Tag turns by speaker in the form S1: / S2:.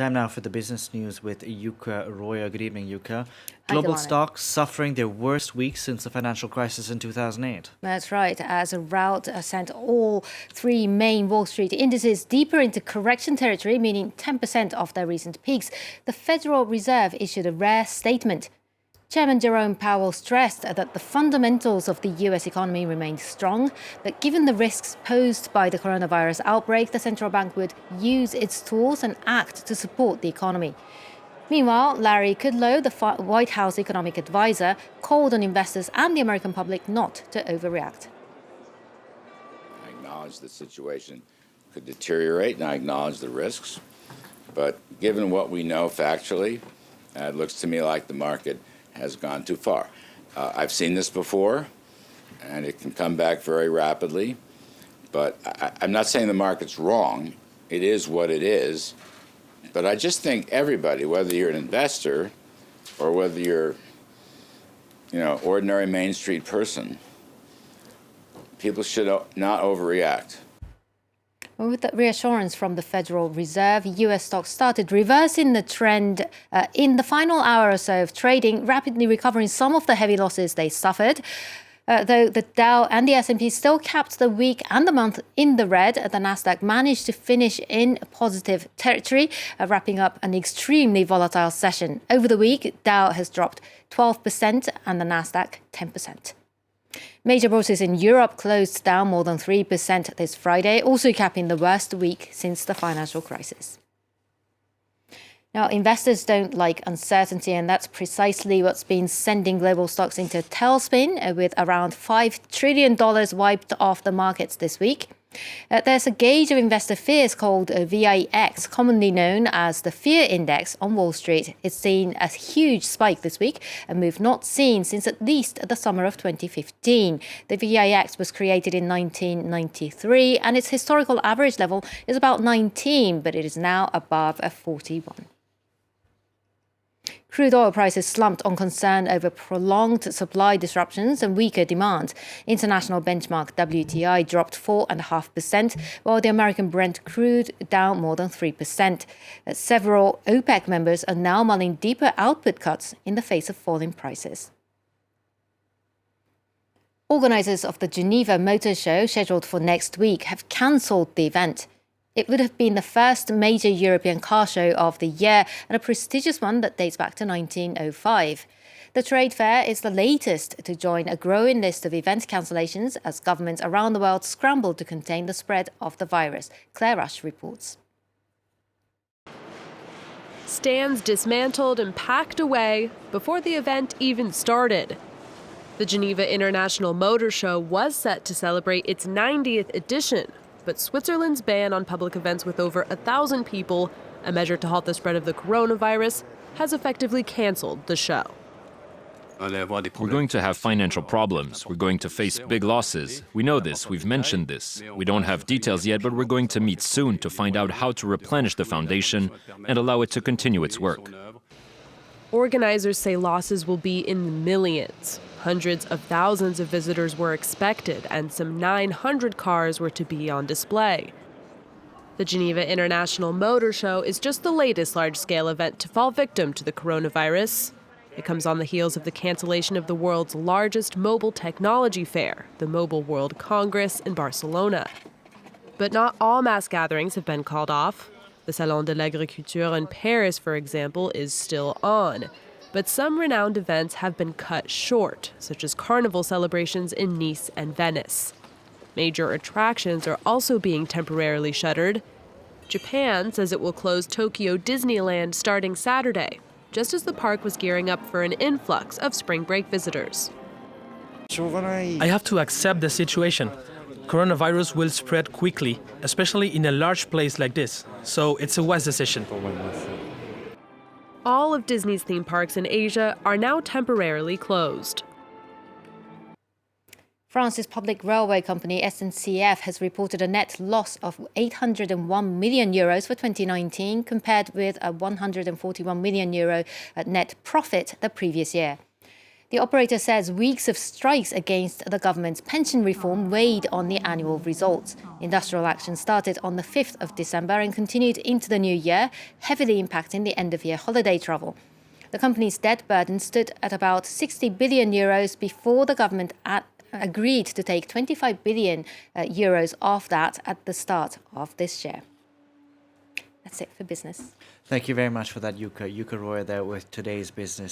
S1: Time now for the business news with Yuka Arroyo. Good evening, Yuka.
S2: Hi,
S1: Global
S2: Delana.
S1: stocks suffering their worst week since the financial crisis in 2008.
S2: That's right, as a rout sent all three main Wall Street indices deeper into correction territory, meaning 10% off their recent peaks. The Federal Reserve issued a rare statement. Chairman Jerome Powell stressed that the fundamentals of the US economy remained strong, but given the risks posed by the coronavirus outbreak, the central bank would use its tools and act to support the economy. Meanwhile, Larry Kudlow, the White House economic advisor, called on investors and the American public not to overreact.
S3: I acknowledge the situation could deteriorate, and I acknowledge the risks. But given what we know factually, it looks to me like the market has gone too far. I've seen this before, and it can come back very rapidly. But I'm not saying the market's wrong. It is what it is. But I just think everybody, whether you're an investor or whether you're, ordinary Main Street person, people should not overreact.
S2: With the reassurance from the Federal Reserve, US stocks started reversing the trend in the final hour or so of trading, rapidly recovering some of the heavy losses they suffered. Though the Dow and the S&P still capped the week and the month in the red, the Nasdaq managed to finish in positive territory, wrapping up an extremely volatile session. Over the week, Dow has dropped 12% and the Nasdaq 10%. Major bourses in Europe closed down more than 3% this Friday, also capping the worst week since the financial crisis. Now, investors don't like uncertainty, and that's precisely what's been sending global stocks into a tailspin, with around $5 trillion wiped off the markets this week. There's a gauge of investor fears called VIX, commonly known as the Fear Index on Wall Street. It's seen a huge spike this week, a move not seen since at least the summer of 2015. The VIX was created in 1993, and its historical average level is about 19, but it is now above 41. Crude oil prices slumped on concern over prolonged supply disruptions and weaker demand. International benchmark WTI dropped 4.5%, while the American Brent crude down more than 3%. Several OPEC members are now mulling deeper output cuts in the face of falling prices. Organisers of the Geneva Motor Show, scheduled for next week, have cancelled the event. It would have been the first major European car show of the year and a prestigious one that dates back to 1905. The trade fair is the latest to join a growing list of event cancellations as governments around the world scramble to contain the spread of the virus. Claire Rush reports.
S4: Stands dismantled and packed away before the event even started. The Geneva International Motor Show was set to celebrate its 90th edition. But Switzerland's ban on public events with over 1,000 people, a measure to halt the spread of the coronavirus, has effectively canceled the show.
S5: We're going to have financial problems. We're going to face big losses. We know this. We've mentioned this. We don't have details yet, but we're going to meet soon to find out how to replenish the foundation and allow it to continue its work.
S4: Organizers say losses will be in the millions. Hundreds of thousands of visitors were expected, and some 900 cars were to be on display. The Geneva International Motor Show is just the latest large-scale event to fall victim to the coronavirus. It comes on the heels of the cancellation of the world's largest mobile technology fair, the Mobile World Congress in Barcelona. But not all mass gatherings have been called off. The Salon de l'Agriculture in Paris, for example, is still on. But some renowned events have been cut short, such as carnival celebrations in Nice and Venice. Major attractions are also being temporarily shuttered. Japan says it will close Tokyo Disneyland starting Saturday, just as the park was gearing up for an influx of spring break visitors.
S6: I have to accept the situation. Coronavirus will spread quickly, especially in a large place like this, so it's a wise decision.
S4: All of Disney's theme parks in Asia are now temporarily closed.
S2: France's public railway company SNCF has reported a net loss of 801 million euros for 2019, compared with a 141 million euro net profit the previous year. The operator says weeks of strikes against the government's pension reform weighed on the annual results. Industrial action started on the 5th of December and continued into the new year, heavily impacting the end-of-year holiday travel. The company's debt burden stood at about 60 billion euros before the government agreed to take 25 billion euros off that at the start of this year. That's it for business.
S1: Thank you very much for that, Yuka. Yuka Roy there with today's business.